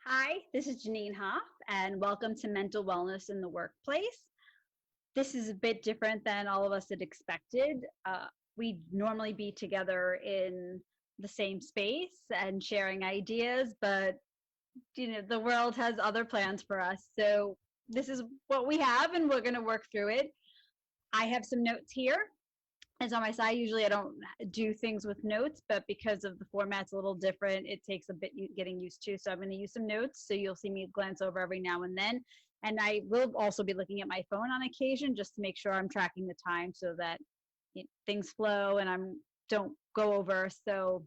Hi, this is Janine Hoff, and welcome to Mental Wellness in the Workplace. This is a bit different than all of us had expected. We normally be together in the same space and sharing ideas, but the world has other plans for us. So this is what we have, and we're going to work through it. I have some notes here. It's on my side. Usually I don't do things with notes, but because of the format's a little different, it takes a bit getting used to. So I'm going to use some notes. So you'll see me glance over every now and then. And I will also be looking at my phone on occasion just to make sure I'm tracking the time so that things flow and I'm don't go over. So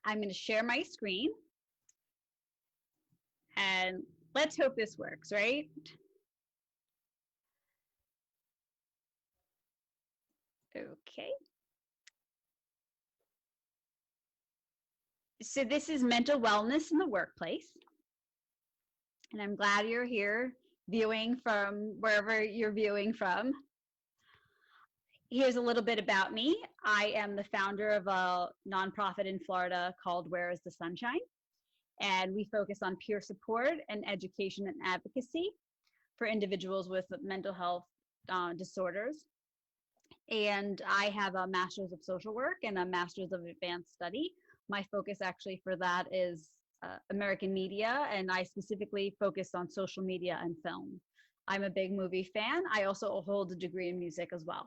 I'm going to share my screen and let's hope this works, right? Okay. So this is mental wellness in the workplace. And I'm glad you're here viewing from wherever you're viewing from. Here's a little bit about me. I am the founder of a nonprofit in Florida called Where is the Sunshine? And we focus on peer support and education and advocacy for individuals with mental health disorders. And I have a master's of social work and a master's of advanced study. My focus actually for that is American media, and I specifically focus on social media and film. I'm a big movie fan. I also hold a degree in music as well.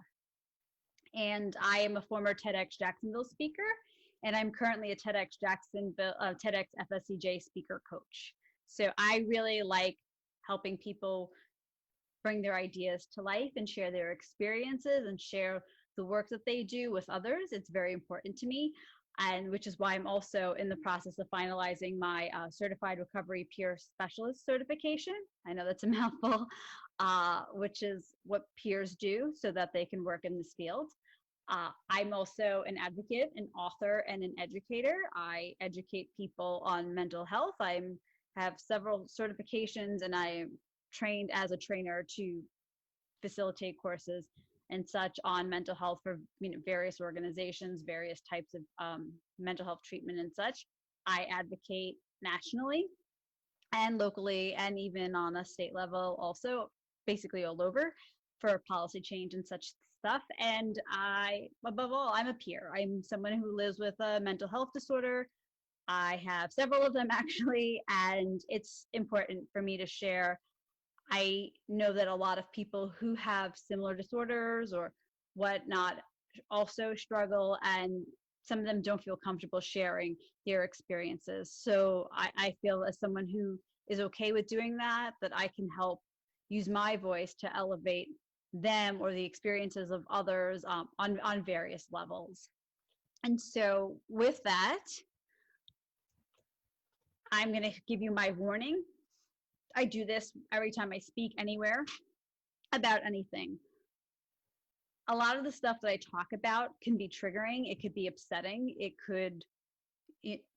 And I am a former TEDx Jacksonville speaker, and I'm currently a TEDx Jacksonville, TEDx FSCJ speaker coach. So I really like helping people bring their ideas to life and share their experiences and share the work that they do with others. It's very important to me, and which is why I'm also in the process of finalizing my certified recovery peer specialist certification. I know that's a mouthful, which is what peers do so that they can work in this field. I'm also an advocate, an author, and an educator. I educate people on mental health. I have several certifications, and I trained as a trainer to facilitate courses and such on mental health for various organizations, various types of mental health treatment and such. I advocate nationally and locally and even on a state level also, basically all over, for policy change and such stuff. And above all, I'm a peer. I'm someone who lives with a mental health disorder. I have several of them actually, and it's important for me to share. I know that a lot of people who have similar disorders or whatnot also struggle, and some of them don't feel comfortable sharing their experiences. So I feel as someone who is okay with doing that, that I can help use my voice to elevate them or the experiences of others on various levels. And so with that, I'm going to give you my warning. I do this every time I speak anywhere about anything. A lot of the stuff that I talk about can be triggering. It could be upsetting. It could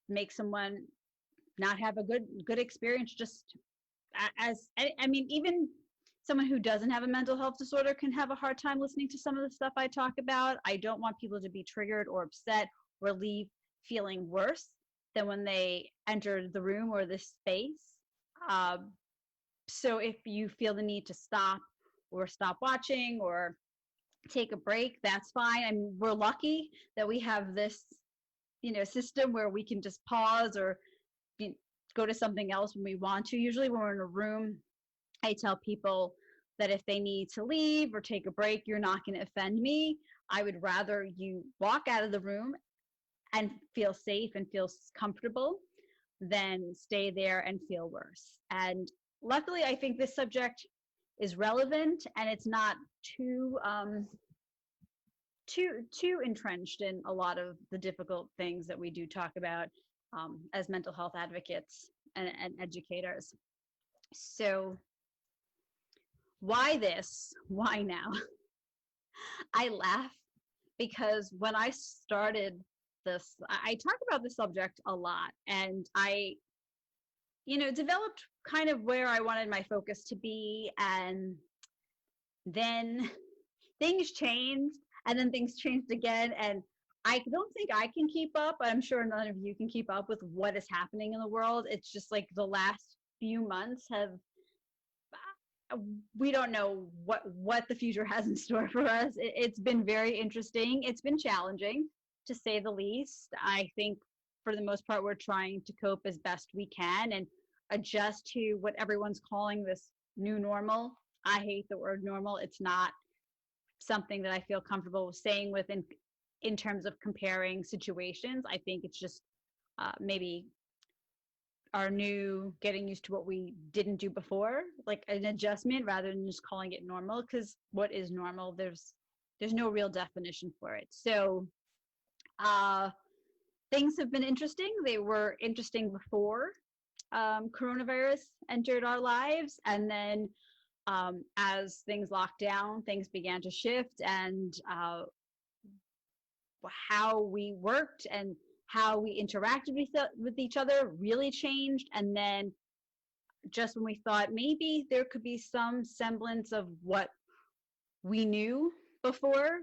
make someone not have a good experience. Just as I mean, even someone who doesn't have a mental health disorder can have a hard time listening to some of the stuff I talk about. I don't want people to be triggered or upset or leave feeling worse than when they entered the room or this space. So if you feel the need to stop or stop watching or take a break, that's fine. I mean, we're lucky that we have this, system where we can just pause or go to something else when we want to. Usually when we're in a room, I tell people that if they need to leave or take a break, you're not going to offend me. I would rather you walk out of the room and feel safe and feel comfortable than stay there and feel worse. And luckily, I think this subject is relevant and it's not too entrenched in a lot of the difficult things that we do talk about as mental health advocates and educators. So why this? Why now? I laugh because when I started this, I talk about the subject a lot, and I developed kind of where I wanted my focus to be, and then things changed, and then things changed again, and I don't think I can keep up. I'm sure none of you can keep up with what is happening in the world. It's just like the last few months have, we don't know what the future has in store for us. It's been very interesting. It's been challenging, to say the least. I think for the most part, we're trying to cope as best we can and adjust to what everyone's calling this new normal. I hate the word normal. It's not something that I feel comfortable saying with in terms of comparing situations. I think it's just maybe our new getting used to what we didn't do before, like an adjustment rather than just calling it normal, because what is normal? There's no real definition for it. So things have been interesting. They were interesting before coronavirus entered our lives, and then as things locked down, things began to shift, and how we worked and how we interacted with each other really changed. And then just when we thought maybe there could be some semblance of what we knew before,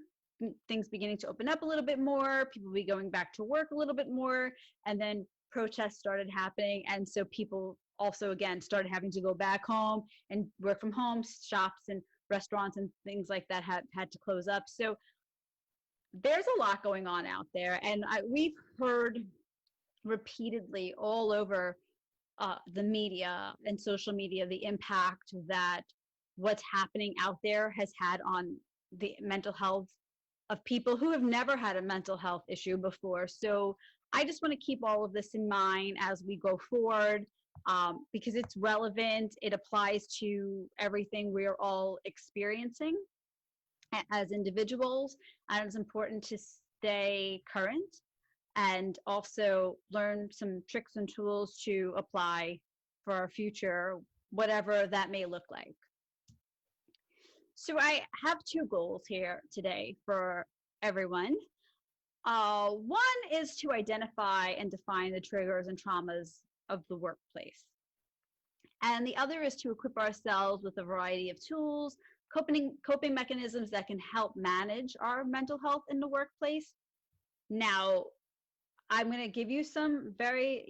things beginning to open up a little bit more, people be going back to work a little bit more, and then protests started happening. And so people also, again, started having to go back home and work from home. Shops and restaurants and things like that had to close up. So there's a lot going on out there. And we've heard repeatedly all over the media and social media the impact that what's happening out there has had on the mental health of people who have never had a mental health issue before. So I just want to keep all of this in mind as we go forward, because it's relevant. It applies to everything we're all experiencing as individuals, and it's important to stay current and also learn some tricks and tools to apply for our future, whatever that may look like. So I have two goals here today for everyone. One is to identify and define the triggers and traumas of the workplace. And the other is to equip ourselves with a variety of tools, coping mechanisms that can help manage our mental health in the workplace. Now, I'm going to give you some very,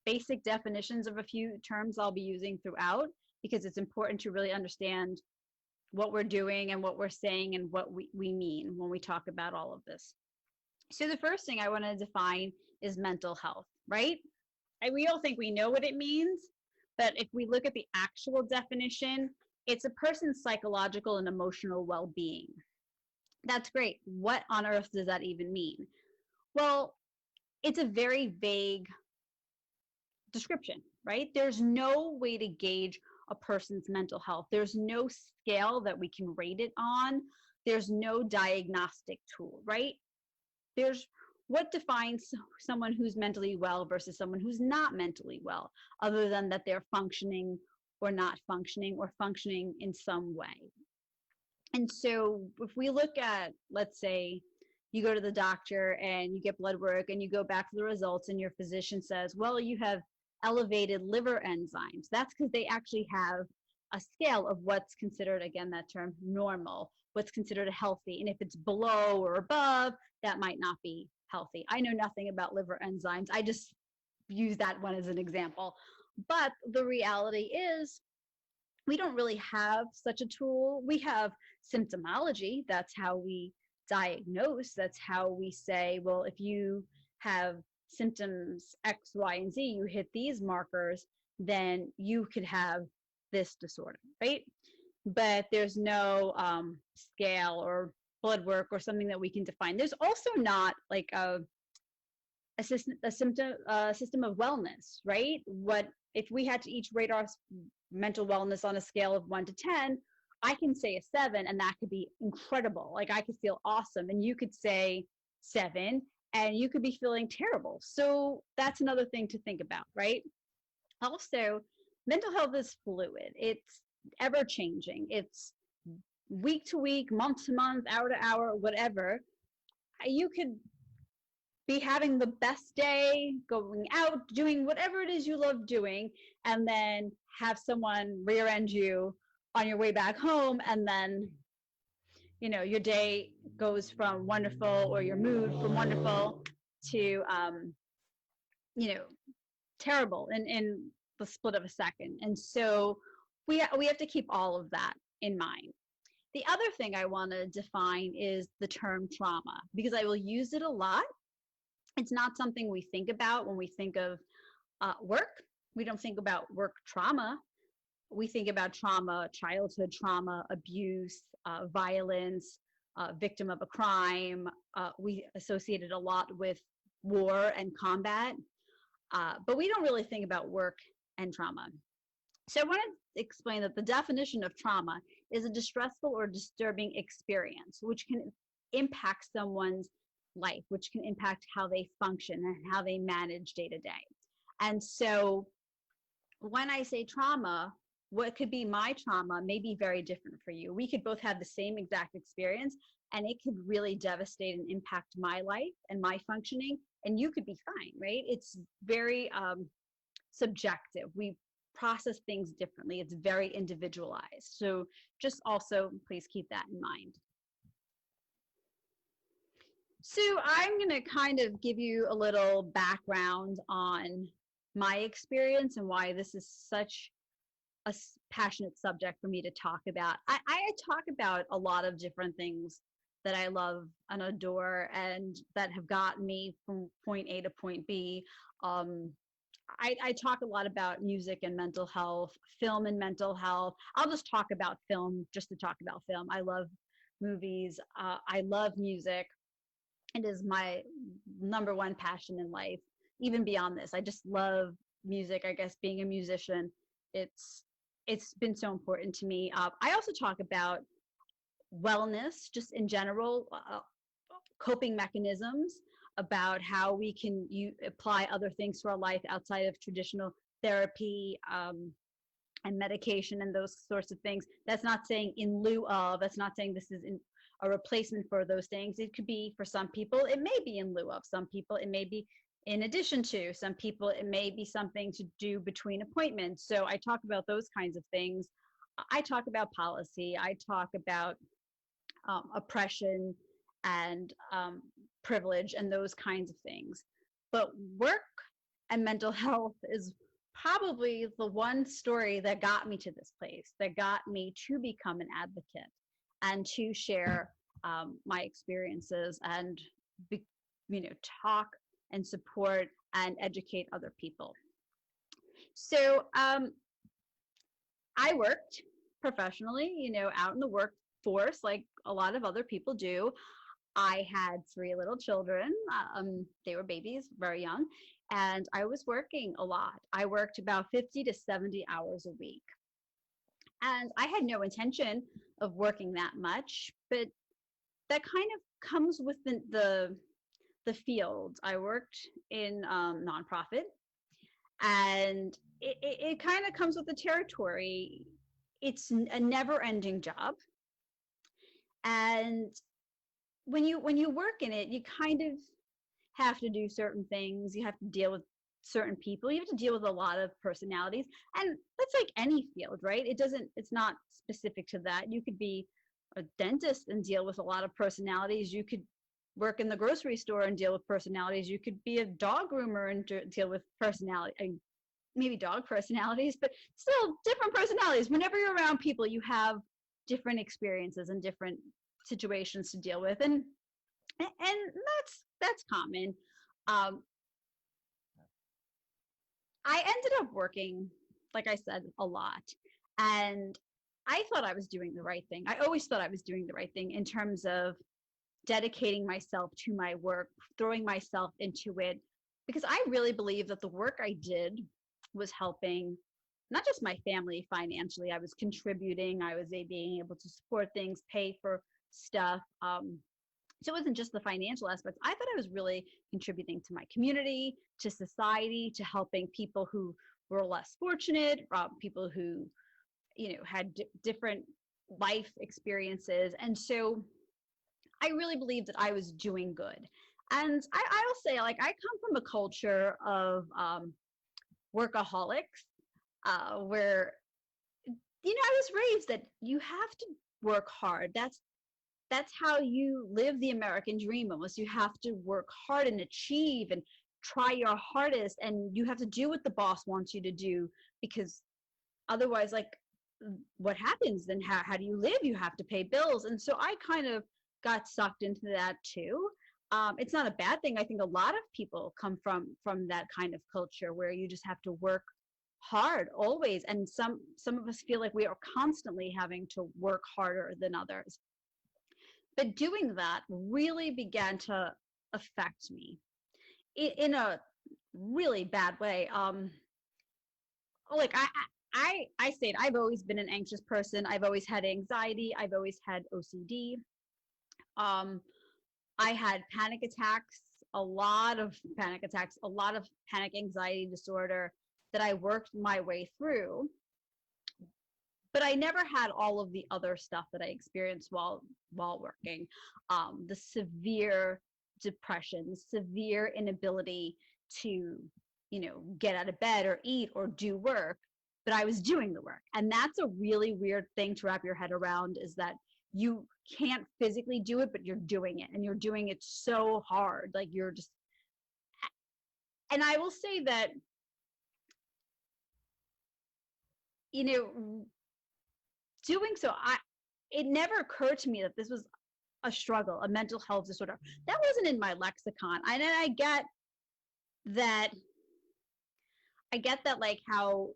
basic definitions of a few terms I'll be using throughout, because it's important to really understand what we're doing and what we're saying and what we mean when we talk about all of this. So the first thing I want to define is mental health, right? We all think we know what it means, but if we look at the actual definition, it's a person's psychological and emotional well-being. That's great. What on earth does that even mean? Well, it's a very vague description, right? There's no way to gauge a person's mental health. There's no scale that we can rate it on. There's no diagnostic tool, right? There's what defines someone who's mentally well versus someone who's not mentally well, other than that they're functioning or not functioning or functioning in some way. And so if we look at, let's say, you go to the doctor and you get blood work and you go back to the results and your physician says, well, you have elevated liver enzymes. That's because they actually have a scale of what's considered, again, that term, normal, what's considered healthy. And if it's below or above, that might not be healthy. I know nothing about liver enzymes. I just use that one as an example. But the reality is, we don't really have such a tool. We have symptomology. That's how we diagnose. That's how we say, well, if you have symptoms X, Y, and Z, you hit these markers, then you could have this disorder, right? But there's no scale or blood work or something that we can define. There's also not like a system of wellness, right? What if we had to each rate our mental wellness on a scale of 1 to 10? I can say a 7, and that could be incredible. Like I could feel awesome, and you could say 7, and you could be feeling terrible. So that's another thing to think about, right? Also, mental health is fluid. It's ever changing. It's week to week, month to month, hour to hour, whatever. You could be having the best day, going out, doing whatever it is you love doing, and then have someone rear end you on your way back home, and then your day goes from wonderful, or your mood from wonderful to, you know, terrible in the split of a second. And so we have to keep all of that in mind. The other thing I want to define is the term trauma, because I will use it a lot. It's not something we think about when we think of work. We don't think about work trauma. We think about trauma, childhood trauma, abuse, violence, victim of a crime. We associate it a lot with war and combat, but we don't really think about work and trauma. So I want to explain that the definition of trauma is a distressful or disturbing experience, which can impact someone's life, which can impact how they function and how they manage day to day. And so when I say trauma, what could be my trauma may be very different for you. We could both have the same exact experience, and it could really devastate and impact my life and my functioning, and you could be fine, right? It's very subjective. We process things differently. It's very individualized. So just also please keep that in mind. So I'm going to kind of give you a little background on my experience and why this is such a passionate subject for me to talk about. I talk about a lot of different things that I love and adore and that have gotten me from point A to point B. I talk a lot about music and mental health, film and mental health. I'll just talk about film just to talk about film. I love movies. I love music. It is my number one passion in life. Even beyond this, I just love music. I guess being a musician, it's been so important to me. I also talk about wellness, just in general, coping mechanisms, about how we can apply other things to our life outside of traditional therapy and medication and those sorts of things. That's not saying in lieu of, that's not saying this is a replacement for those things. It could be, for some people, it may be in lieu of. Some people, it may be in addition to. Some people, it may be something to do between appointments. So I talk about those kinds of things. I talk about policy. I talk about oppression and privilege and those kinds of things. But work and mental health is probably the one story that got me to this place, that got me to become an advocate and to share my experiences and talk and support and educate other people. So I worked professionally, out in the workforce like a lot of other people do. I had 3 little children. They were babies, very young, and I was working a lot. I worked about 50 to 70 hours a week. And I had no intention of working that much, but that kind of comes with the field. I worked in nonprofit, and it kind of comes with the territory. It's a never-ending job, and when you work in it, you kind of have to do certain things. You have to deal with certain people. You have to deal with a lot of personalities, and that's like any field, right? It's not specific to that. You could be a dentist and deal with a lot of personalities. You could work in the grocery store and deal with personalities. You could be a dog groomer and deal with personality. I mean, maybe dog personalities, but still different personalities. Whenever you're around people, you have different experiences and different situations to deal with, and that's common. I ended up working, like I said, a lot, and I thought I was doing the right thing. I always thought I was doing the right thing in terms of dedicating myself to my work, throwing myself into it, because I really believe that the work I did was helping not just my family financially. I was contributing. I was being able to support things, pay for stuff. So it wasn't just the financial aspects. I thought I was really contributing to my community, to society, to helping people who were less fortunate, people who, had different life experiences. And so I really believed that I was doing good. And I'll say, like, I come from a culture of workaholics, where, I was raised that you have to work hard. that's how you live the American dream. Almost, you have to work hard and achieve and try your hardest, and you have to do what the boss wants you to do, because otherwise, like, what happens then? How do you live? You have to pay bills. And so I kind of got sucked into that too. It's not a bad thing. I think a lot of people come from that kind of culture where you just have to work hard always, and some of us feel like we are constantly having to work harder than others. But doing that really began to affect me in a really bad way. Like I said, I've always been an anxious person. I've always had anxiety. I've always had OCD. Um, I had panic attacks, a lot of panic attacks, a lot of panic anxiety disorder that I worked my way through. But I never had all of the other stuff that I experienced while working. The severe depression, the severe inability to, get out of bed or eat or do work, but I was doing the work. And that's a really weird thing to wrap your head around, is that you can't physically do it, but you're doing it, and you're doing it so hard. Like, you're just, and I will say that, doing so, it never occurred to me that this was a struggle, a mental health disorder. That wasn't in my lexicon. And I get that, like, how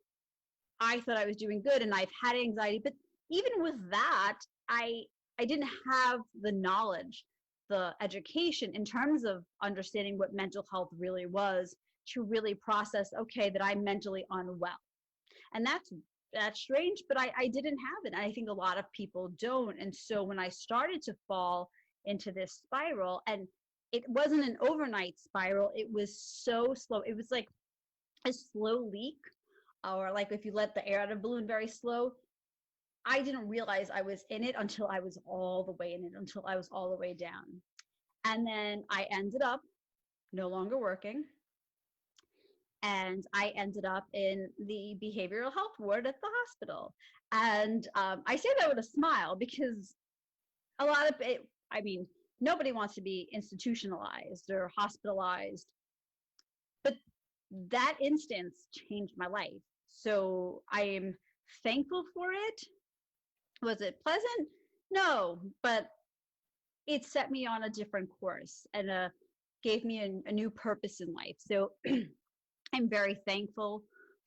I thought I was doing good and I've had anxiety, but even with that, I didn't have the knowledge, the education in terms of understanding what mental health really was, to really process, okay, that I'm mentally unwell. And that's strange, but I didn't have it. And I think a lot of people don't. And so when I started to fall into this spiral, and it wasn't an overnight spiral, it was so slow. It was like a slow leak, or like if you let the air out of a balloon very slow. I didn't realize I was in it until I was all the way in it, until I was all the way down. And then I ended up no longer working. And I ended up in the behavioral health ward at the hospital. And I say that with a smile, because a lot of it, I mean, nobody wants to be institutionalized or hospitalized. But that instance changed my life. So I am thankful for it. Was it pleasant? No, but it set me on a different course and gave me a new purpose in life. So I'm very thankful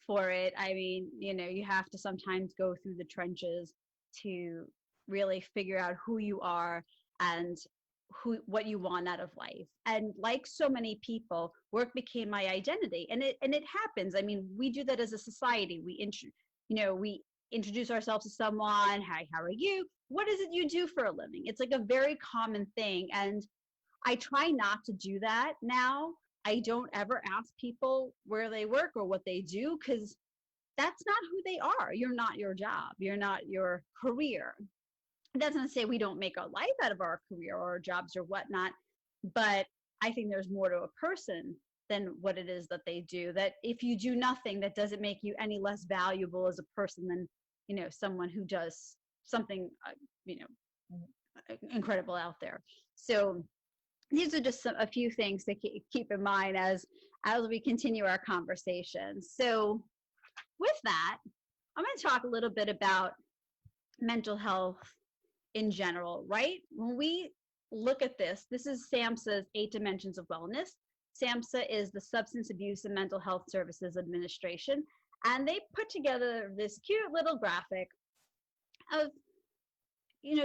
for it. I mean, you have to sometimes go through the trenches to really figure out who you are and what you want out of life. And like so many people, work became my identity, and it happens. I mean, we do that as a society. We introduce ourselves to someone. Hi, how are you? What is it you do for a living? It's like a very common thing, and I try not to do that now. I don't ever ask people where they work or what they do, because that's not who they are. You're not your job. You're not your career. It doesn't say we don't make our life out of our career or our jobs or whatnot, but I think there's more to a person than what it is that they do. That if you do nothing, that doesn't make you any less valuable as a person than, someone who does something, incredible out there. So these are just a few things to keep in mind as we continue our conversation. So with that, I'm going to talk a little bit about mental health in general, right? When we look at this is SAMHSA's 8 Dimensions of Wellness. SAMHSA is the Substance Abuse and Mental Health Services Administration, and they put together this cute little graphic of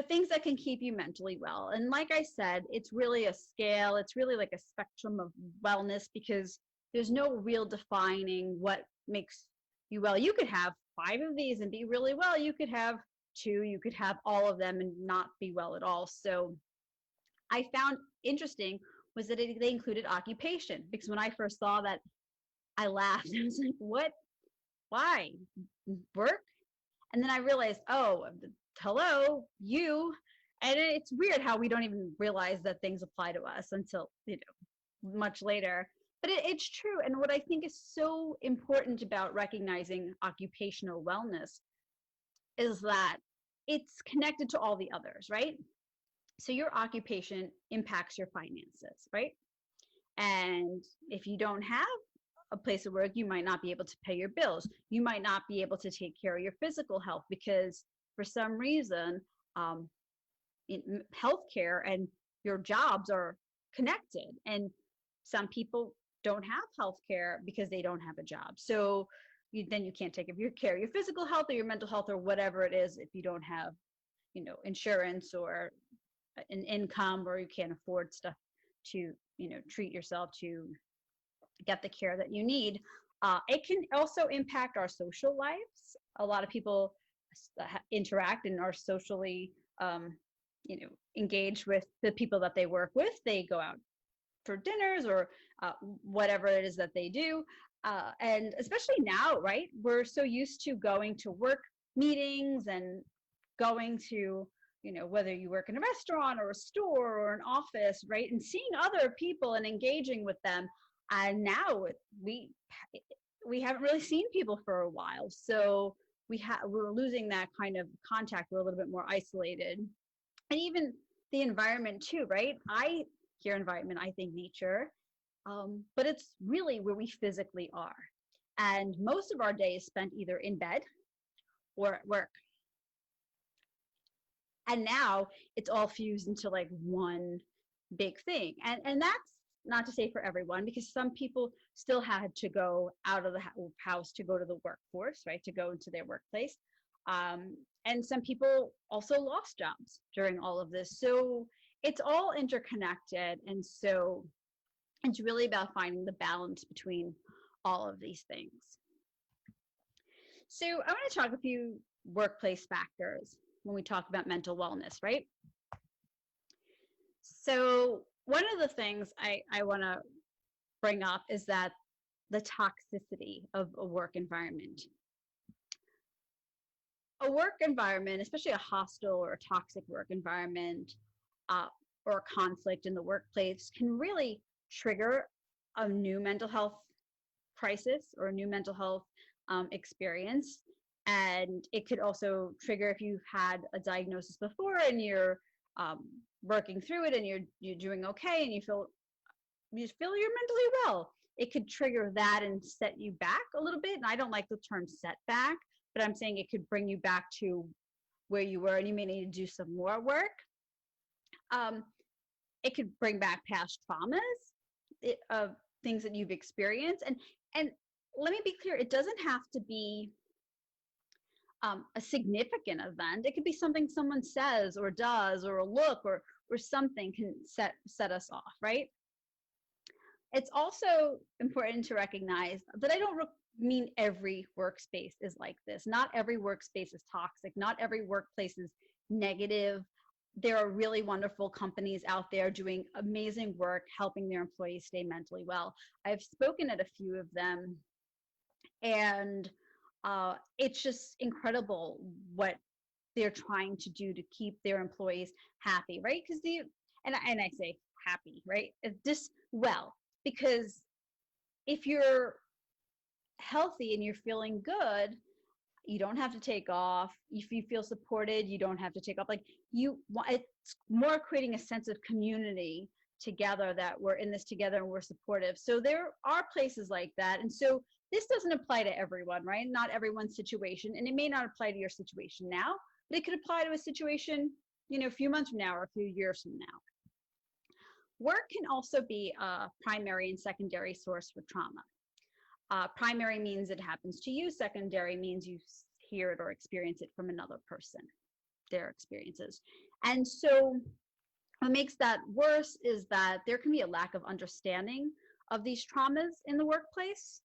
things that can keep you mentally well. And like I said, it's really a scale. It's really like a spectrum of wellness, because there's no real defining what makes you well. You could have 5 of these and be really well. You could have 2. You could have all of them and not be well at all. So I found interesting was that they included occupation, because when I first saw that, I laughed. I was like, what? Why? Work? And then I realized, oh, hello, you. And it's weird how we don't even realize that things apply to us until, much later. But it's true. And what I think is so important about recognizing occupational wellness is that it's connected to all the others, right? So your occupation impacts your finances, right? And if you don't have a place of work, you might not be able to pay your bills. You might not be able to take care of your physical health because for some reason, um, healthcare and your jobs are connected. And some people don't have healthcare because they don't have a job. So then you can't take care of your physical health or your mental health or whatever it is if you don't have, insurance or an income, or you can't afford stuff to, treat yourself to get the care that you need. It can also impact our social lives. A lot of people interact and are socially, um, engaged with the people that they work with. They go out for dinners or whatever it is that they do. And especially now, right? We're so used to going to work meetings and going to, whether you work in a restaurant or a store or an office, right? And seeing other people and engaging with them. And now we haven't really seen people for a while. So we're losing that kind of contact. We're a little bit more isolated. And even the environment too, right? I hear environment, I think nature, but it's really where we physically are. And most of our day is spent either in bed or at work. And now it's all fused into like one big thing. And that's not to say for everyone, because some people still had to go out of the house to go to the workforce, right? To go into their workplace. And some people also lost jobs during all of this. So it's all interconnected. And so it's really about finding the balance between all of these things. So I want to talk a few workplace factors when we talk about mental wellness, right? So one of the things I want to bring up is that the toxicity of a work environment. A work environment, especially a hostile or a toxic work environment, or a conflict in the workplace, can really trigger a new mental health crisis or a new mental health experience. And it could also trigger if you've had a diagnosis before and you're working through it and you're doing okay and you feel you're mentally well. It could trigger that and set you back a little bit. And I don't like the term setback, but I'm saying it could bring you back to where you were and you may need to do some more work. It could bring back past traumas of things that you've experienced. And let me be clear, it doesn't have to be a significant event. It could be something someone says or does, or a look, or something can set us off, right? It's also important to recognize that I don't mean every workspace is like this. Not every workspace is toxic. Not every workplace is negative. There are really wonderful companies out there doing amazing work, helping their employees stay mentally well. I've spoken at a few of them, and it's just incredible what they're trying to do to keep their employees happy, right? Because and I say happy, right? Just well, because if you're healthy and you're feeling good, you don't have to take off. If you feel supported, you don't have to take off. Like it's more creating a sense of community together, that we're in this together and we're supportive. So there are places like that. And so this doesn't apply to everyone, right? Not everyone's situation. And it may not apply to your situation now, but it could apply to a situation, a few months from now or a few years from now. Work can also be a primary and secondary source for trauma. Primary means it happens to you. Secondary means you hear it or experience it from another person, their experiences. And so what makes that worse is that there can be a lack of understanding of these traumas in the workplace,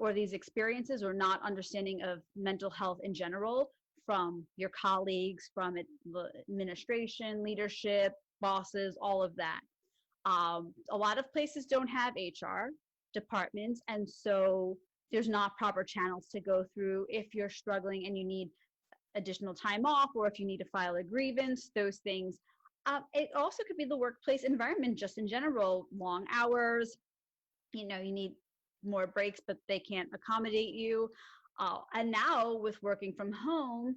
or these experiences, or not understanding of mental health in general from your colleagues, from the administration, leadership, bosses, all of that. A lot of places don't have HR departments, and so there's not proper channels to go through if you're struggling and you need additional time off, or if you need to file a grievance, those things. It also could be the workplace environment just in general, long hours, you need more breaks, but they can't accommodate you. And now with working from home,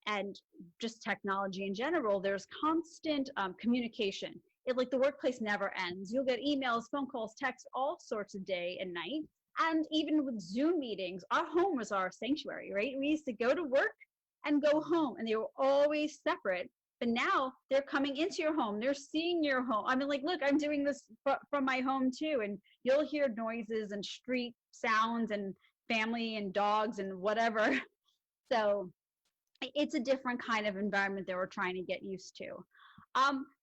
and just technology in general, there's constant communication. Like the workplace never ends. You'll get emails, phone calls, texts, all sorts of day and night. And even with Zoom meetings, our home was our sanctuary, right? We used to go to work and go home, and they were always separate. But now they're coming into your home. They're seeing your home. I mean, like, look, I'm doing this from my home too. And you'll hear noises and street sounds and family and dogs and whatever. So it's a different kind of environment that we're trying to get used to.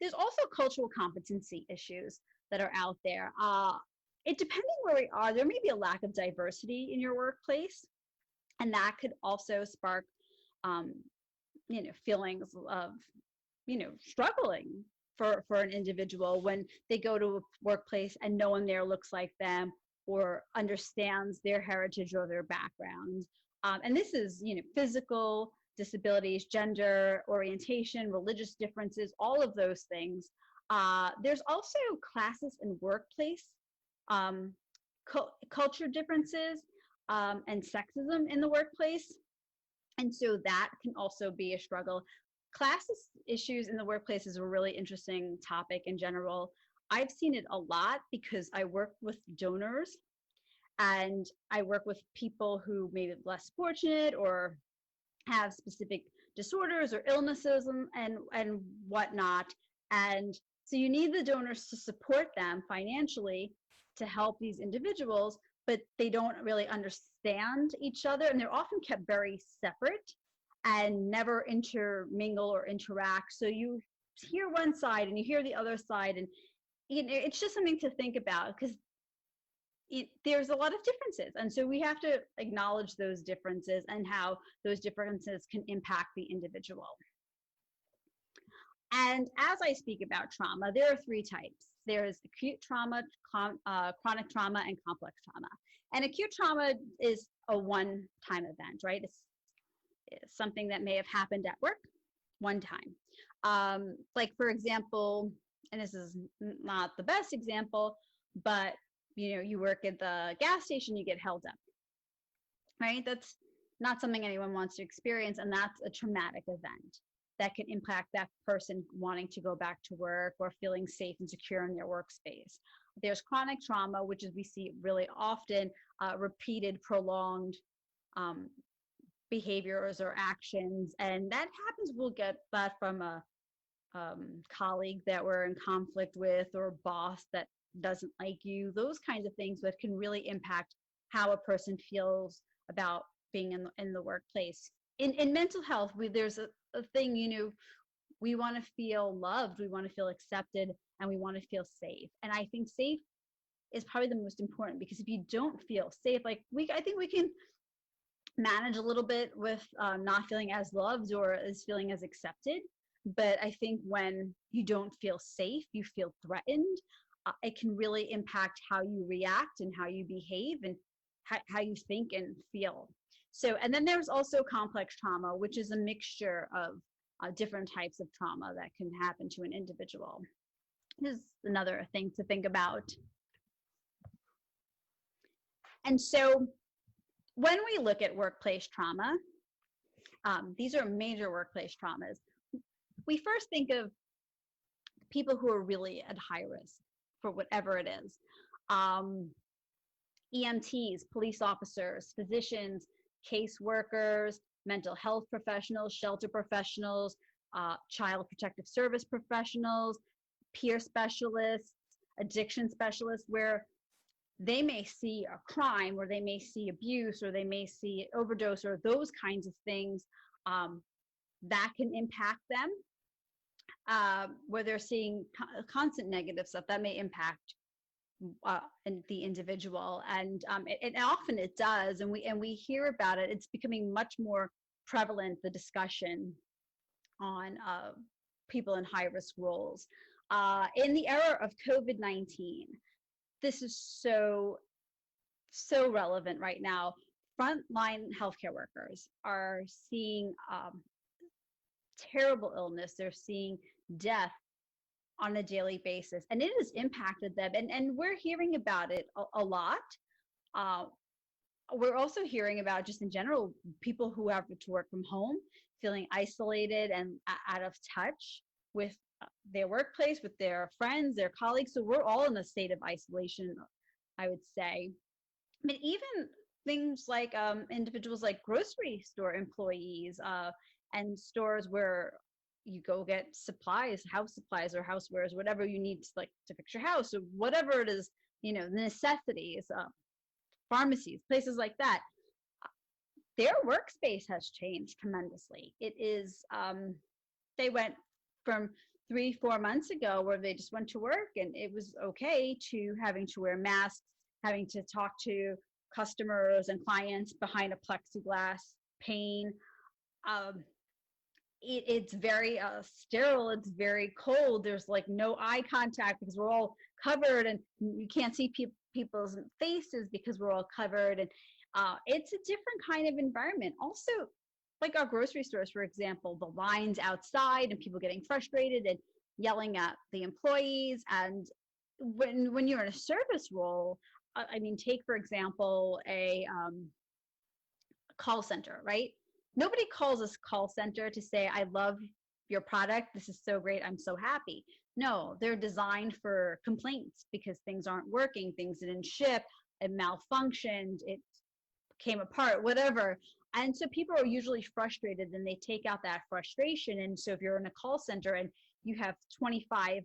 There's also cultural competency issues that are out there. It depending where we are, there may be a lack of diversity in your workplace, and that could also spark, feelings of, struggling for an individual when they go to a workplace and no one there looks like them or understands their heritage or their background. And this is, physical disabilities, gender, orientation, religious differences, all of those things. There's also classes and workplace culture differences and sexism in the workplace. And so that can also be a struggle. Classes issues in the workplace is a really interesting topic in general. I've seen it a lot because I work with donors and I work with people who may be less fortunate or have specific disorders or illnesses and whatnot. And so you need the donors to support them financially to help these individuals, but they don't really understand each other, and they're often kept very separate and never intermingle or interact. So you hear one side and you hear the other side, and it's just something to think about because there's a lot of differences. And so we have to acknowledge those differences and how those differences can impact the individual. And as I speak about trauma, there are three types. There's acute trauma, chronic trauma, and complex trauma. And acute trauma is a one-time event, right? It's something that may have happened at work one time. Like, for example, and this is not the best example, but you work at the gas station, you get held up, right? That's not something anyone wants to experience, and that's a traumatic event that can impact that person wanting to go back to work or feeling safe and secure in their workspace. There's chronic trauma, which is we see really often, repeated, prolonged behaviors or actions, and that happens. We'll get that from a colleague that we're in conflict with, or a boss that doesn't like you, those kinds of things that can really impact how a person feels about being in the workplace. In mental health, there's a thing, we want to feel loved, we want to feel accepted, and we want to feel safe. And I think safe is probably the most important, because if you don't feel safe, like I think we can manage a little bit with not feeling as loved or as feeling as accepted. But I think when you don't feel safe, you feel threatened, it can really impact how you react and how you behave and how you think and feel. So, and then there's also complex trauma, which is a mixture of different types of trauma that can happen to an individual. This is another thing to think about. And so when we look at workplace trauma, these are major workplace traumas. We first think of people who are really at high risk for whatever it is. EMTs, police officers, physicians, caseworkers, mental health professionals, shelter professionals, child protective service professionals, peer specialists, addiction specialists, where they may see a crime, or they may see abuse, or they may see overdose, or those kinds of things that can impact them, where they're seeing constant negative stuff that may impact the individual, and often it does, and we hear about it. It's becoming much more prevalent, the discussion on people in high-risk roles. In the era of COVID-19, this is so relevant right now. Frontline healthcare workers are seeing terrible illness. They're seeing death on a daily basis, and it has impacted them, and we're hearing about it a lot. we're also hearing about, just in general, people who have to work from home, feeling isolated and out of touch with their workplace, with their friends, their colleagues. So we're all in a state of isolation, I would say. I mean, even things like individuals like grocery store employees and stores where you go get supplies, house supplies or housewares, whatever you need to, like, to fix your house or whatever it is, necessities, pharmacies, places like that. Their workspace has changed tremendously. It is, they went from 3-4 months ago where they just went to work and it was okay, to having to wear masks, having to talk to customers and clients behind a plexiglass pane. It's very sterile. It's very cold. There's like no eye contact because we're all covered, and you can't see people's faces because we're all covered. And it's a different kind of environment. Also, like our grocery stores, for example, the lines outside and people getting frustrated and yelling at the employees. And when you're in a service role, I mean, take, for example, a call center, right? Nobody calls this call center to say, I love your product. This is so great. I'm so happy. No, they're designed for complaints because things aren't working. Things didn't ship. It malfunctioned. It came apart, whatever. And so people are usually frustrated and they take out that frustration. And so if you're in a call center and you have 25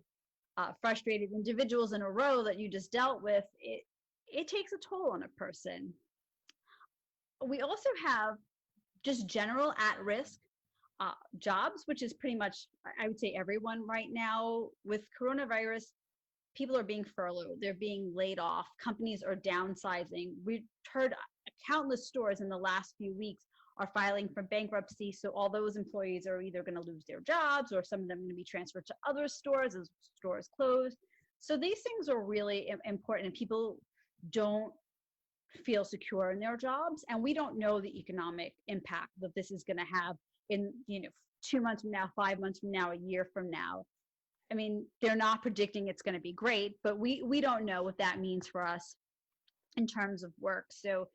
frustrated individuals in a row that you just dealt with, it takes a toll on a person. We also have just general at-risk jobs, which is pretty much, I would say, everyone right now. With coronavirus, people are being furloughed, they're being laid off, companies are downsizing. We've heard countless stores in the last few weeks are filing for bankruptcy. So all those employees are either going to lose their jobs, or some of them are going to be transferred to other stores as stores close. So these things are really important, and people don't feel secure in their jobs, and we don't know the economic impact that this is going to have in 2 months from now, 5 months from now, a year from now. I mean, they're not predicting it's going to be great, but we don't know what that means for us in terms of work. So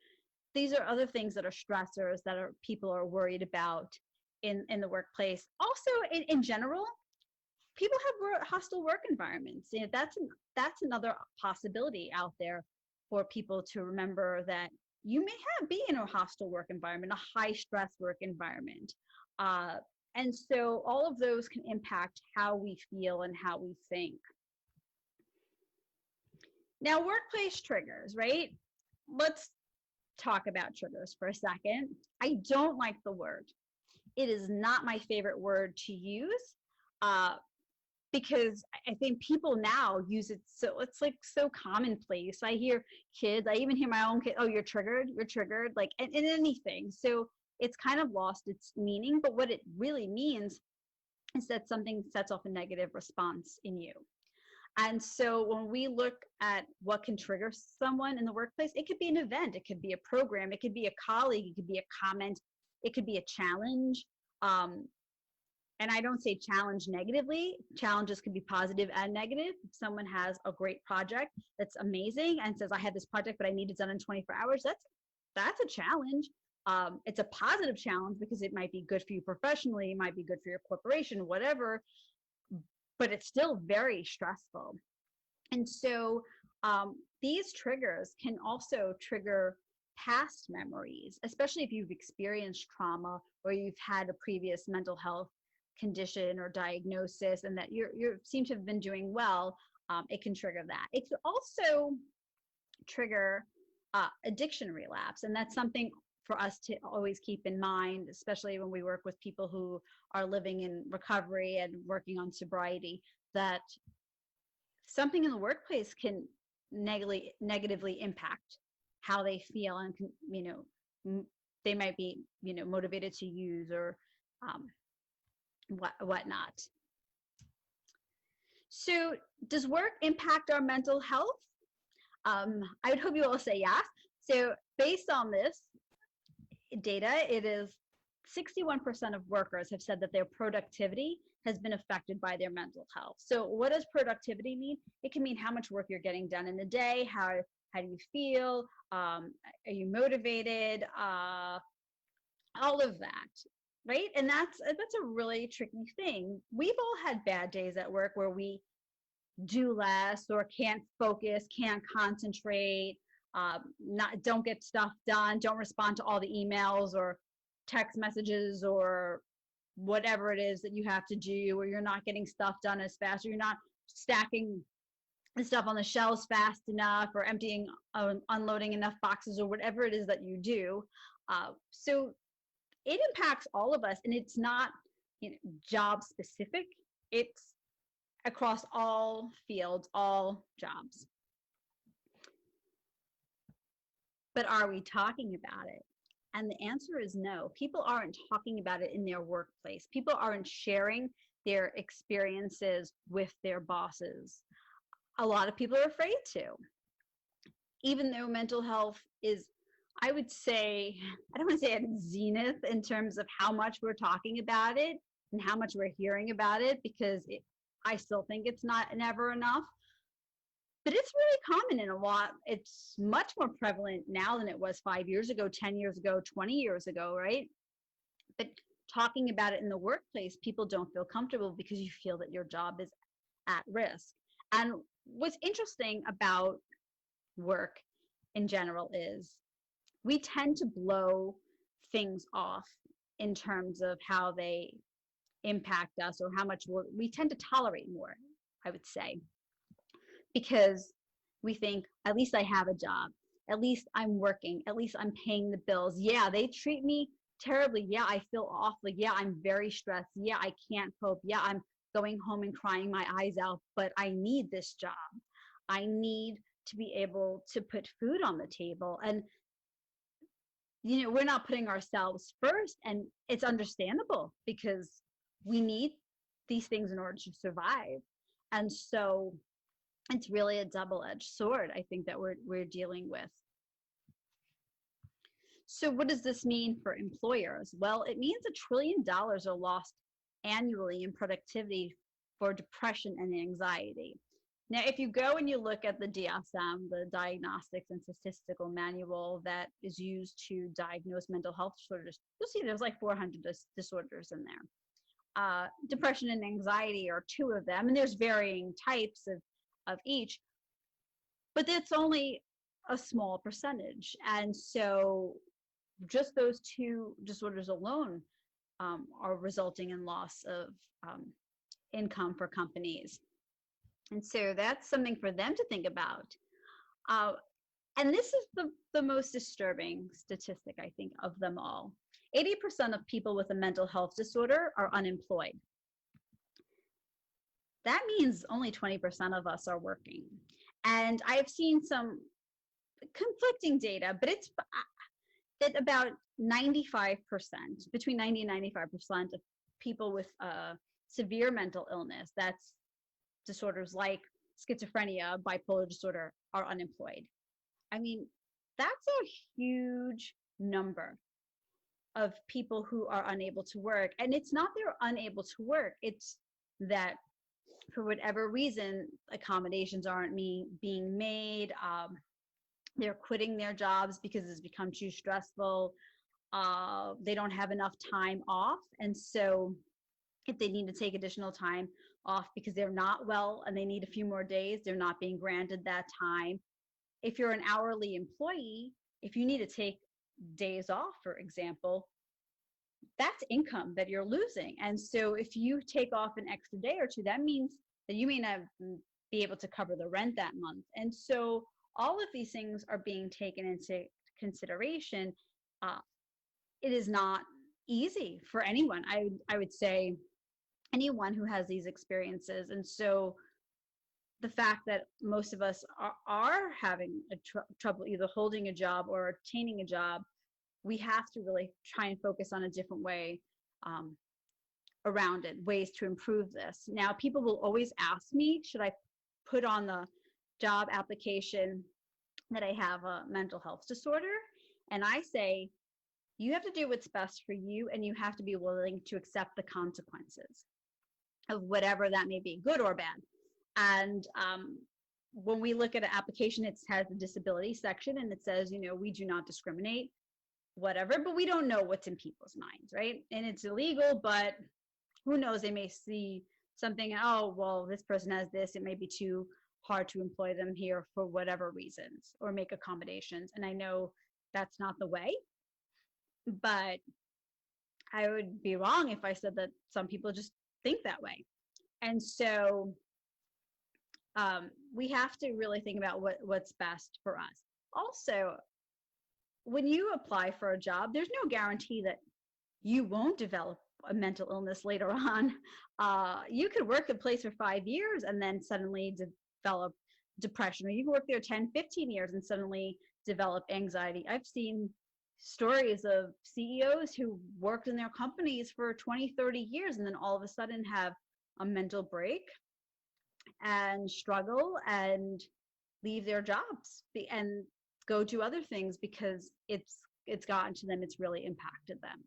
these are other things that are stressors that people are worried about in the workplace. Also, in general, people have hostile work environments. That's another possibility out there for people to remember, that you may be in a hostile work environment, a high stress work environment. And so all of those can impact how we feel and how we think. Now, workplace triggers, right? Let's talk about triggers for a second. I don't like the word. It is not my favorite word to use. Because I think people now use it, so it's like so commonplace. I hear kids, I even hear my own kid, oh, you're triggered, like in anything. So it's kind of lost its meaning, but what it really means is that something sets off a negative response in you. And so when we look at what can trigger someone in the workplace, it could be an event, it could be a program, it could be a colleague, it could be a comment, it could be a challenge. And I don't say challenge negatively. Challenges can be positive and negative. If someone has a great project that's amazing and says, I had this project, but I need it done in 24 hours, that's a challenge. It's a positive challenge because it might be good for you professionally, it might be good for your corporation, whatever, but it's still very stressful. And so these triggers can also trigger past memories, especially if you've experienced trauma or you've had a previous mental health condition or diagnosis, and that you seem to have been doing well. It can trigger that. It could also trigger addiction relapse, and that's something for us to always keep in mind, especially when we work with people who are living in recovery and working on sobriety, that something in the workplace can negatively impact how they feel, and they might be motivated to use or whatnot. So does work impact our mental health? I would hope you all say yes. So based on this data, it is 61% of workers have said that their productivity has been affected by their mental health. So what does productivity mean? It can mean how much work you're getting done in a day, How do you feel? Are you motivated? All of that, right? And that's a really tricky thing. We've all had bad days at work where we do less or can't focus, can't concentrate, don't get stuff done, don't respond to all the emails or text messages or whatever it is that you have to do, or you're not getting stuff done as fast, or you're not stacking the stuff on the shelves fast enough, or emptying, unloading enough boxes, or whatever it is that you do. So it impacts all of us, and it's not, job specific. It's across all fields, all jobs. But are we talking about it? And the answer is no. People aren't talking about it in their workplace. People aren't sharing their experiences with their bosses. A lot of people are afraid to. Even though mental health is, I would say, I don't want to say at zenith in terms of how much we're talking about it and how much we're hearing about it, because I still think it's not never enough. But it's really common in a lot. It's much more prevalent now than it was 5 years ago, 10 years ago, 20 years ago, right? But talking about it in the workplace, people don't feel comfortable because you feel that your job is at risk. And what's interesting about work in general is we tend to blow things off in terms of how they impact us, or how much we tend to tolerate more, I would say, because we think, at least I have a job, at least I'm working, at least I'm paying the bills. Yeah, they treat me terribly. Yeah, I feel awfully. Yeah, I'm very stressed. Yeah, I can't cope. Yeah, I'm going home and crying my eyes out, but I need this job. I need to be able to put food on the table. And we're not putting ourselves first, and it's understandable because we need these things in order to survive. And so it's really a double-edged sword, I think, that we're dealing with. So what does this mean for employers? Well, it means $1 trillion are lost annually in productivity for depression and anxiety. Now, if you go and you look at the DSM, the Diagnostics and Statistical Manual that is used to diagnose mental health disorders, you'll see there's like 400 disorders in there. Depression and anxiety are 2 of them, and there's varying types of each, but that's only a small percentage. And so just those 2 disorders alone are resulting in loss of income for companies. And so that's something for them to think about. And this is the most disturbing statistic, I think, of them all. 80% of people with a mental health disorder are unemployed. That means only 20% of us are working. And I've seen some conflicting data, but it's that about 95%, between 90 and 95% of people with severe mental illness, that's disorders like schizophrenia, bipolar disorder, are unemployed. I mean, that's a huge number of people who are unable to work. And it's not they're unable to work, it's that for whatever reason, accommodations aren't being made. They're quitting their jobs because it's become too stressful. They don't have enough time off. And so if they need to take additional time off because they're not well and they need a few more days, they're not being granted that time. If you're an hourly employee, if you need to take days off, for example, that's income that you're losing. And so if you take off an extra day or 2, that means that you may not be able to cover the rent that month. And so all of these things are being taken into consideration. It is not easy for anyone. I would say anyone who has these experiences. And so the fact that most of us are having trouble either holding a job or obtaining a job, we have to really try and focus on a different way around it, ways to improve this. Now, people will always ask me, should I put on the job application that I have a mental health disorder? And I say, you have to do what's best for you, and you have to be willing to accept the consequences of whatever that may be, good or bad. And when we look at an application, it has a disability section and it says, we do not discriminate, whatever, but we don't know what's in people's minds, right? And it's illegal, but who knows, they may see something, oh, well, this person has this, it may be too hard to employ them here for whatever reasons or make accommodations. And I know that's not the way, but I would be wrong if I said that some people just think that way. And so we have to really think about what's best for us. Also, when you apply for a job, there's no guarantee that you won't develop a mental illness later on. You could work a place for 5 years and then suddenly develop depression, or you can work there 10, 15 years and suddenly develop anxiety. I've seen stories of CEOs who worked in their companies for 20, 30 years and then all of a sudden have a mental break and struggle and leave their jobs and go do other things because it's gotten to them, it's really impacted them.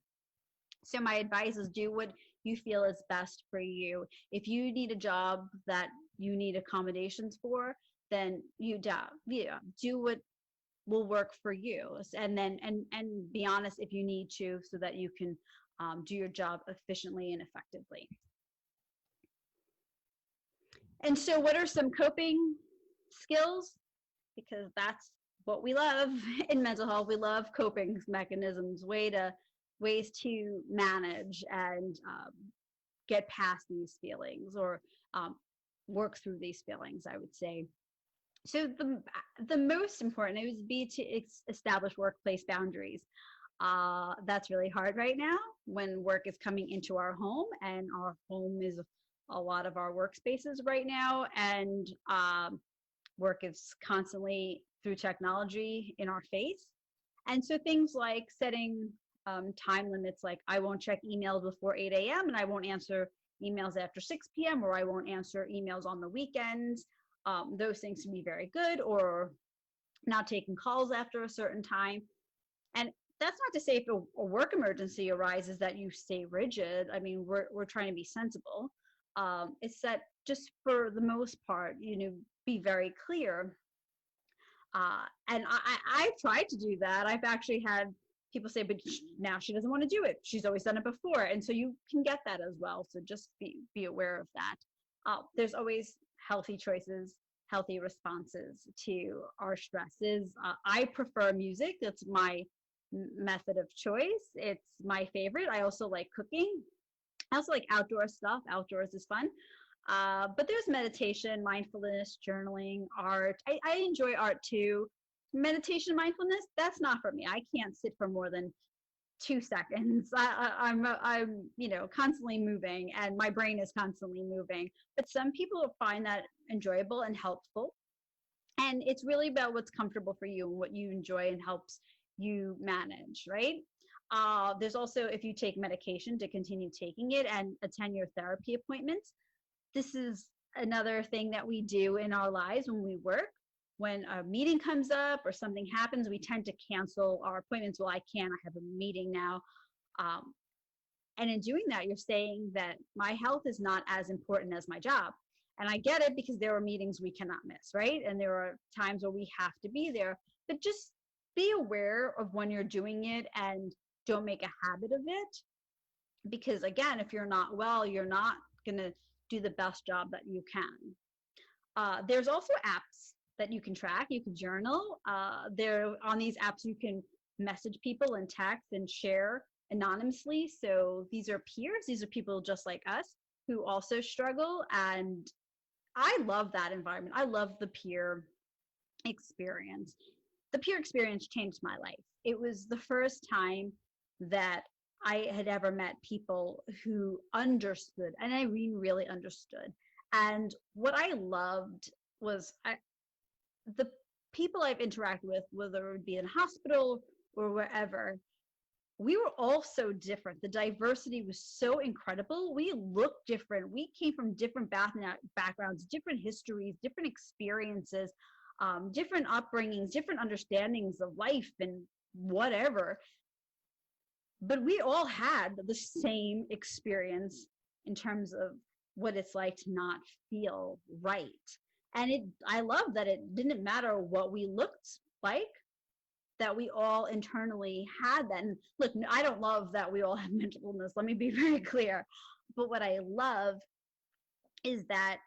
So my advice is do what you feel is best for you. If you need a job that you need accommodations for, then you do what will work for you. And then and be honest if you need to, so that you can do your job efficiently and effectively. And so what are some coping skills? Because that's what we love in mental health. We love coping mechanisms, ways to manage and get past these feelings, or work through these feelings, I would say. So the most important would be to establish workplace boundaries. That's really hard right now when work is coming into our home, and our home is a lot of our workspaces right now, and work is constantly through technology in our face. And so things like setting time limits, like I won't check emails before 8 a.m. and I won't answer emails after 6 p.m. or I won't answer emails on the weekends. Those things can be very good, or not taking calls after a certain time. And that's not to say if a work emergency arises that you stay rigid. I mean, we're trying to be sensible. It's that just for the most part, be very clear. And I've tried to do that. I've actually had people say, but now she doesn't want to do it. She's always done it before. And so you can get that as well. So just be aware of that. There's always healthy choices, healthy responses to our stresses. I prefer music. That's my method of choice. It's my favorite. I also like cooking. I also like outdoor stuff. Outdoors is fun. But there's meditation, mindfulness, journaling, art. I enjoy art too. Meditation, mindfulness, that's not for me. I can't sit for more than 2 seconds. I'm constantly moving, and my brain is constantly moving. But some people find that enjoyable and helpful. And it's really about what's comfortable for you and what you enjoy and helps you manage, right? There's also, if you take medication, to continue taking it and attend your therapy appointments. This is another thing that we do in our lives when we work. When a meeting comes up or something happens, we tend to cancel our appointments. Well, I can't, I have a meeting now. And in doing that, you're saying that my health is not as important as my job. And I get it, because there are meetings we cannot miss, right? And there are times where we have to be there. But just be aware of when you're doing it and don't make a habit of it. Because again, if you're not well, you're not going to do the best job that you can. There's also apps that you can track. You can journal. There on these apps, you can message people and text and share anonymously. So these are peers. These are people just like us who also struggle. And I love that environment. I love the peer experience. The peer experience changed my life. It was the first time that I had ever met people who understood, and I really understood. And what I loved was the people I've interacted with, whether it would be in hospital or wherever, we were all so different. The diversity was so incredible. We looked different. We came from different backgrounds, different histories, different experiences, different upbringings, different understandings of life and whatever. But we all had the same experience in terms of what it's like to not feel right. And I love that it didn't matter what we looked like, that we all internally had that. And look, I don't love that we all have mental illness. Let me be very clear. But what I love is that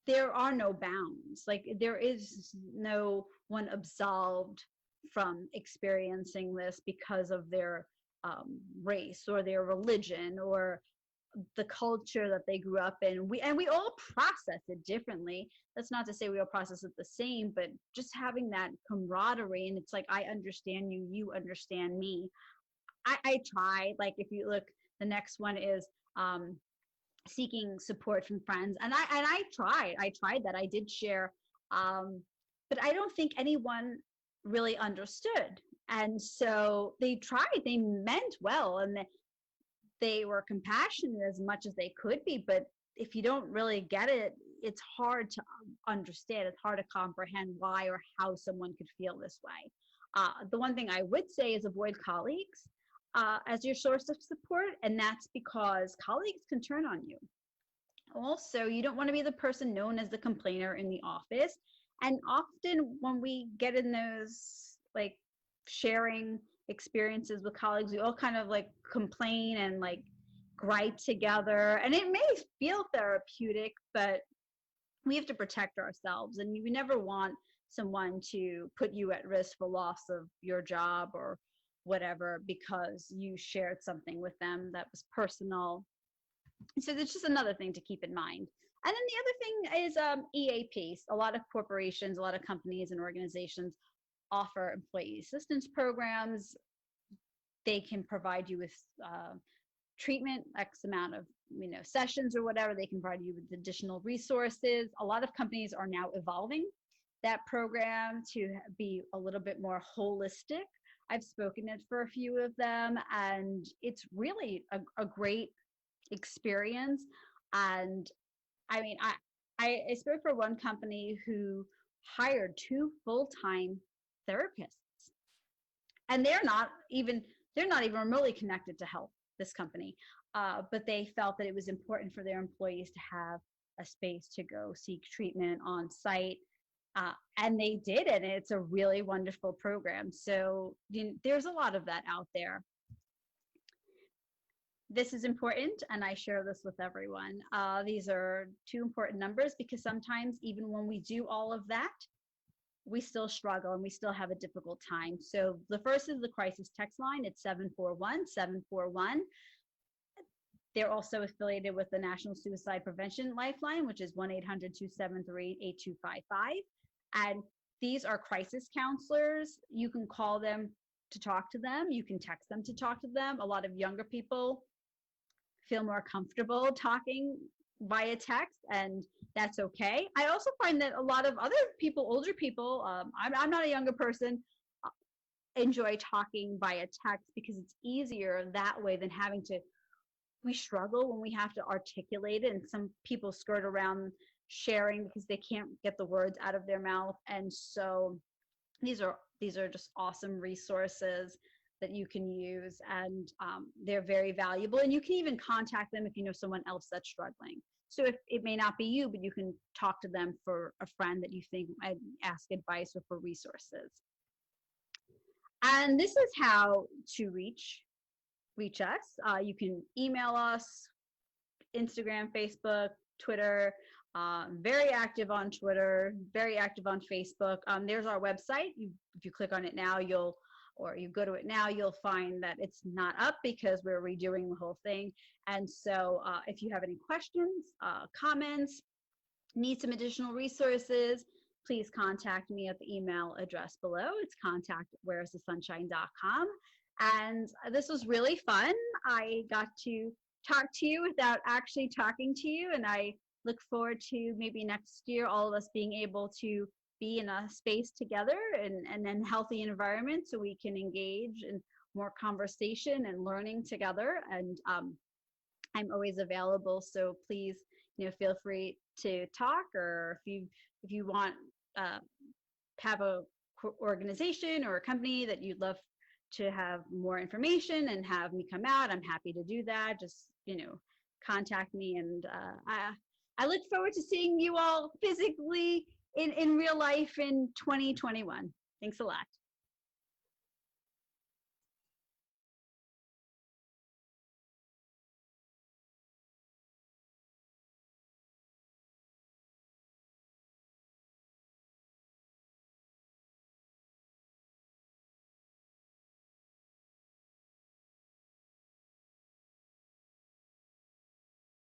there are no bounds. Like there is no one absolved from experiencing this because of their race or their religion or the culture that they grew up in. We all process it differently. That's not to say we all process it the same, but just having that camaraderie, and it's like, I understand you, you understand me. I try, like, if you look, the next one is seeking support from friends, and I tried that. I did share, but I don't think anyone really understood. And so they tried, they meant well, and they were compassionate as much as they could be, but if you don't really get it, it's hard to understand. It's hard to comprehend why or how someone could feel this way. The one thing I would say is avoid colleagues as your source of support, and that's because colleagues can turn on you. Also, you don't want to be the person known as the complainer in the office. And often when we get in those, like, sharing experiences with colleagues, we all kind of like complain and like gripe together, and it may feel therapeutic, but we have to protect ourselves, and you never want someone to put you at risk for loss of your job or whatever because you shared something with them that was personal. So that's just another thing to keep in mind. And then the other thing is EAP. A lot of corporations, a lot of companies and organizations offer employee assistance programs. They can provide you with treatment, X amount of sessions or whatever. They can provide you with additional resources. A lot of companies are now evolving that program to be a little bit more holistic. I've spoken it for a few of them, and it's really a great experience. And I mean, I spoke for one company who hired 2 full-time therapists, and they're not even remotely connected to health, this company, but they felt that it was important for their employees to have a space to go seek treatment on site, and they did it, and it's a really wonderful program. So there's a lot of that out there. This is important, and I share this with everyone. These are 2 important numbers because sometimes even when we do all of that, we still struggle and we still have a difficult time. So the first is the crisis text line. It's 741-741. They're also affiliated with the National Suicide Prevention Lifeline, which is 1-800-273-8255. And these are crisis counselors. You can call them to talk to them. You can text them to talk to them. A lot of younger people feel more comfortable talking via text, and that's okay. I also find that a lot of other people, older people, I'm not a younger person, enjoy talking via text because it's easier that way than having to, we struggle when we have to articulate it, and some people skirt around sharing because they can't get the words out of their mouth. And so these are just awesome resources that you can use, and they're very valuable. And you can even contact them if you know someone else that's struggling. So if it may not be you, but you can talk to them for a friend that you think might ask advice or for resources. And this is how to reach us. You can email us, Instagram, Facebook, Twitter. Very active on Twitter, very active on Facebook. There's our website. If you click on it now, you go to it now, you'll find that it's not up because we're redoing the whole thing. And so if you have any questions, comments, need some additional resources, please contact me at the email address below. It's contact@whereisthesunshine.com. And this was really fun. I got to talk to you without actually talking to you, and I look forward to maybe next year all of us being able to be in a space together and then healthy environment so we can engage in more conversation and learning together. And I'm always available, so please feel free to talk, or if you want have a organization or a company that you'd love to have more information and have me come out, I'm happy to do that. Just contact me, and I look forward to seeing you all physically in real life in 2021. Thanks a lot.